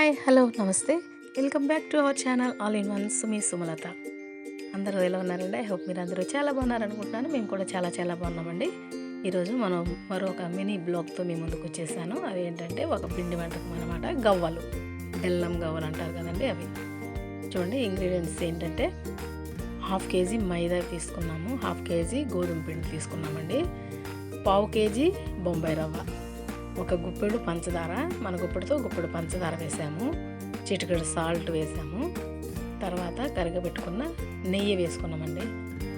Hi hello నమస్తే welcome back to our channel all in ones మీ సుమలత. అందరూ ఎలా ఉన్నారండి? ఐ హోప్ మీరు అందరూ చాలా బాగున్నారనుకుంటున్నాను. మేము కూడా చాలా బాగున్నామండి. ఈరోజు మనం మరొక మినీ బ్లాగ్తో మీ ముందుకు వచ్చేసాను. అవి ఏంటంటే ఒక పిండి వంటకం అనమాట. గవ్వలు, బెల్లం గవ్వలు అంటారు కదండి అవి. చూడండి ఇంగ్రీడియంట్స్ ఏంటంటే 1/2 కేజీ మైదా తీసుకున్నాము, 1/2 కేజీ గోధుమ పిండి తీసుకున్నామండి, 1/2 కేజీ బొంబాయి రవ్వ, ఒక గుప్పెడు పంచదార, మన గుప్పెడుతో గుప్పెడు పంచదార వేసాము, చిటికెడు సాల్ట్ వేసాము, తర్వాత కరగబెట్టుకున్న నెయ్యి వేసుకున్నామండి.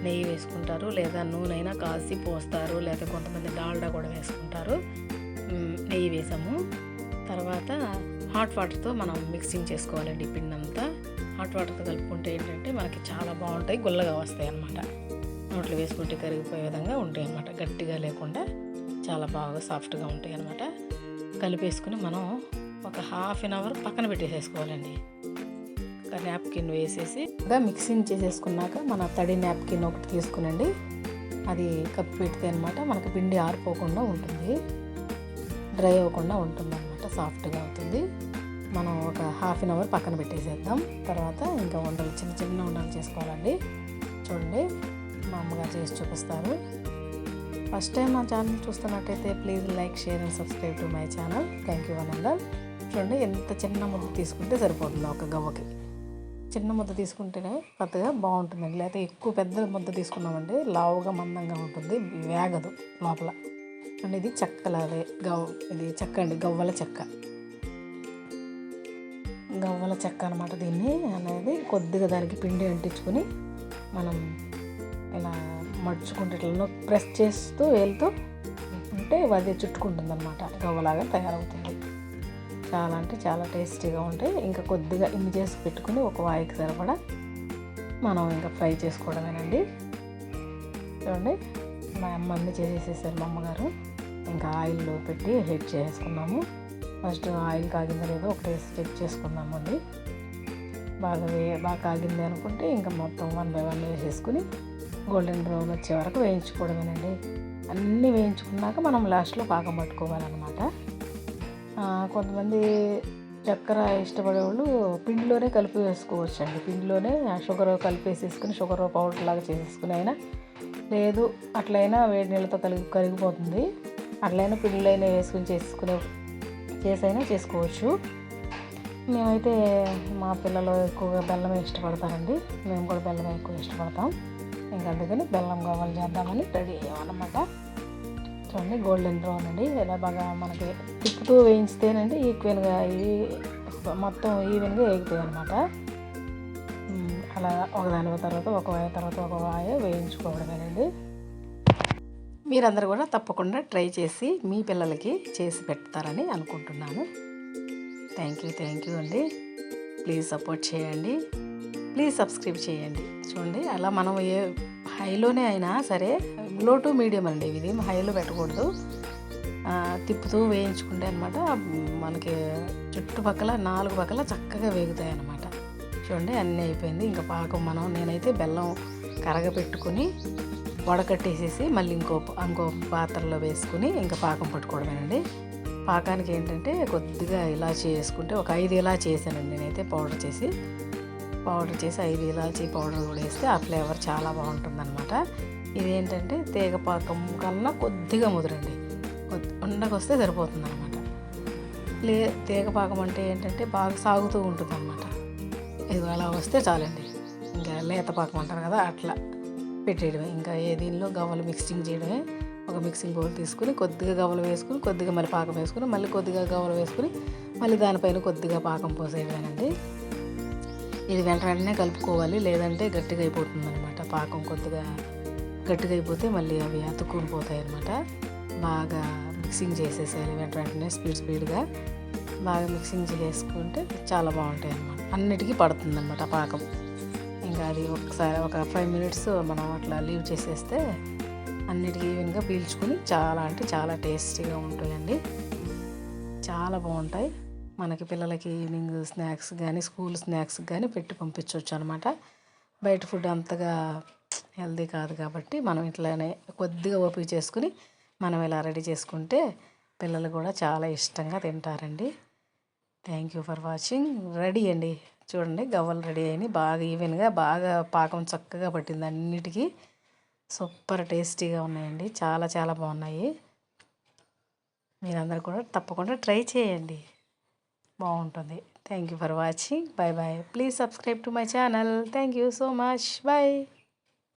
నెయ్యి వేసుకుంటారు, లేదా నూనె అయినా కాసి పోస్తారు, లేదా కొంతమంది డాల్డా కూడా వేసుకుంటారు. నెయ్యి వేసాము. తర్వాత హాట్ వాటర్తో మనం మిక్సింగ్ చేసుకోవాలండి. పిండి అంతా హాట్ వాటర్తో కలుపుకుంటే ఏంటంటే మనకి చాలా బాగుంటాయి, గుల్లగా వస్తాయి అన్నమాట. నోట్లో వేసుకుంటే కరిగిపోయే విధంగా ఉంటాయి అన్నమాట. గట్టిగా లేకుండా చాలా బాగా సాఫ్ట్గా ఉంటాయి అన్నమాట. కలిపేసుకుని మనం ఒక 1/2 అవర్ పక్కన పెట్టేసేసుకోవాలండి. ఒక నాప్కిన్ వేసేసి మిక్సింగ్ చేసేసుకున్నాక మన తడి నాప్కిన్ ఒకటి తీసుకునండి, అది కప్పు పెడితే అనమాట మనకి పిండి ఆరిపోకుండా ఉంటుంది, డ్రై అవ్వకుండా ఉంటుంది అనమాట, సాఫ్ట్గా అవుతుంది. మనం ఒక 1/2 అవర్ పక్కన పెట్టేసేద్దాం. తర్వాత ఇంకా ఉండలు చిన్న ఉండలు చేసుకోవాలండి. చూడండి మా అమ్మగారు చేసి చూపిస్తారు. ఫస్ట్ టైం నా ఛానల్ చూస్తున్నట్టయితే please like, share and subscribe to my channel. Thank you వనందర్. చూడండి ఎంత చిన్న ముద్ద తీసుకుంటే సరిపోతుంది ఒక గవ్వకి. చిన్న ముద్ద తీసుకుంటేనే పెద్దగా బాగుంటుందండి, లేకపోతే ఎక్కువ పెద్ద ముద్ద తీసుకున్నామండి లావుగా మందంగా ఉంటుంది, వేగదు లోపల. అండ్ ఇది చెక్కలదే ఇది చెక్క అండి, గవ్వల చెక్క అనమాట. దీన్ని అనేది కొద్దిగా దానికి పిండి అంటించుకొని మనం ఇలా మడుచుకుంటే ఇట్లా ప్రెస్ చేస్తూ వేలుతో ఉంటే అది చుట్టుకుంటుంది అనమాట, గవ్వలాగా తయారవుతుంది. చాలా అంటే చాలా టేస్టీగా ఉంటాయి. ఇంకా కొద్దిగా ఇన్ని చేసి పెట్టుకుని ఒక వాయికి సరిపడా మనం ఇంకా ఫ్రై చేసుకోవడమేనండి. చూడండి మా అన్నీ చేసేసేసారు మా అమ్మగారు. ఇంకా ఆయిల్లో పెట్టి హీట్ చేసుకున్నాము. ఫస్ట్ ఆయిల్ కాగిందో లేదో ఒకటేసి చెక్ చేసుకున్నామండి. బాగా కాగింది అనుకుంటే ఇంకా మొత్తం 1 by 1 వేసేసుకుని గోల్డెన్ బ్రౌన్ వచ్చే వరకు వేయించుకోవడమేనండి. అన్నీ వేయించుకున్నాక మనం లాస్ట్లో పాకం పట్టుకోవాలన్నమాట. కొంతమంది చక్కెర ఇష్టపడే వాళ్ళు పిండిలోనే కలిపి వేసుకోవచ్చు అండి. పిండిలోనే షుగర్ కలిపేసేసుకుని షుగర్ పౌడర్ లాగా చేసేసుకుని అయినా, లేదు అట్లయినా వేడి నీళ్ళతో కరిగిపోతుంది, అట్లయినా పిండిలో అయినా వేసుకుని చేసైనా చేసుకోవచ్చు. మేమైతే మా పిల్లలు ఎక్కువగా బెల్లమే ఇష్టపడతారండి, మేము కూడా బెల్లమే ఎక్కువ ఇష్టపడతాం. ఇంకా అందుకని బెల్లం గవ్వలు చేద్దామని రెడీ అయ్యామన్నమాట. చూడండి గోల్డెన్ బ్రౌన్ అండి, ఇలా బాగా మనకి తిప్పుతూ వేయించితేనండి ఈక్వల్గా ఇవి మొత్తం ఈవెన్గా వేగుతాయి అన్నమాట. అలా ఒకదాని తర్వాత ఒక వాయ తర్వాత ఒక వాయ వేయించుకోవడమేనండి. మీరందరూ కూడా తప్పకుండా ట్రై చేసి మీ పిల్లలకి చేసి పెడతారని అనుకుంటున్నాను. థ్యాంక్ యూ అండి. ప్లీజ్ సపోర్ట్ చేయండి, ప్లీజ్ సబ్స్క్రైబ్ చేయండి. చూడండి అలా మనం హైలోనే అయినా సరే, లో టు మీడియం అండి, ఇది హైలో పెట్టకూడదు. తిప్పుతూ వేయించుకుంటే అనమాట మనకి చుట్టుపక్కల 4 పక్కల చక్కగా వేగుతాయి అన్నమాట. చూడండి అన్నీ అయిపోయింది. ఇంకా పాకం నేనైతే బెల్లం కరగపెట్టుకుని వడకట్టేసేసి మళ్ళీ ఇంకో పాత్రలో వేసుకుని ఇంకా పాకం పట్టుకోవడమేనండి. పాకానికి ఏంటంటే కొద్దిగా ఇలాచీ వేసుకుంటే ఒక 5 ఇలాచీ వేసానండి నేనైతే, పౌడర్ చేసి 5 ఇలాచీ పౌడర్ కూడా వేస్తే ఆ ఫ్లేవర్ చాలా బాగుంటుందన్నమాట. ఇదేంటంటే తీగపాకం కన్నా కొద్దిగా ముదురండి, ఉండకొస్తే సరిపోతుంది అనమాట. తీగపాకం అంటే ఏంటంటే బాగా సాగుతూ ఉంటుంది అనమాట. ఇది అలా వస్తే చాలండి, ఇంకా లేత పాకం అంటారు కదా అట్లా పెట్టేయడమే. ఇంకా దీనిలో గవ్వలు మిక్సింగ్ చేయడమే. ఒక మిక్సింగ్ బౌల్ తీసుకుని కొద్దిగా గవ్వలు వేసుకుని కొద్దిగా మళ్ళీ పాకం వేసుకుని మళ్ళీ కొద్దిగా గవ్వలు వేసుకుని మళ్ళీ దానిపైన కొద్దిగా పాకం పోసేయడమేనండి. ఇది వెంటనే కలుపుకోవాలి, లేదంటే గట్టిగా అయిపోతుంది అనమాట. పాకం కొద్దిగా గట్టిగా అయిపోతే మళ్ళీ అవి అతుక్కుని పోతాయి అనమాట. బాగా మిక్సింగ్ చేసేసేయాలి వెంటనే స్పీడ్గా బాగా మిక్సింగ్ చేసుకుంటే చాలా బాగుంటాయి అన్నమాట. అన్నిటికీ పడుతుంది అనమాట పాకం. ఇంకా అది ఒకసారి ఒక 5 minutes మనం అట్లా లీవ్ చేసేస్తే అన్నిటికీ ఈవెన్గా పీల్చుకుని చాలా అంటే చాలా టేస్టీగా ఉంటాయండి, చాలా బాగుంటాయి. మనకి పిల్లలకి ఈవినింగ్ స్నాక్స్ కానీ స్కూల్ స్నాక్స్ కానీ పెట్టి పంపించవచ్చు అనమాట. బయట ఫుడ్ అంతగా హెల్దీ కాదు కాబట్టి మనం ఇట్లానే కొద్దిగా ఓపిక చేసుకుని మనం ఇలా రెడీ చేసుకుంటే పిల్లలు కూడా చాలా ఇష్టంగా తింటారండి. Thank you for watching. Ready అండి, చూడండి గవ్వలు రెడీ అయినాయి. బాగా ఈవెన్గా, బాగా పాకం చక్కగా పట్టింది అన్నిటికీ. సూపర్ టేస్టీగా ఉన్నాయండి, చాలా చాలా బాగున్నాయి. మీరందరూ కూడా తప్పకుండా ట్రై చేయండి, బాగుంటుంది. Thank you for watching. Bye bye. Please subscribe to my channel. Thank you so much. Bye.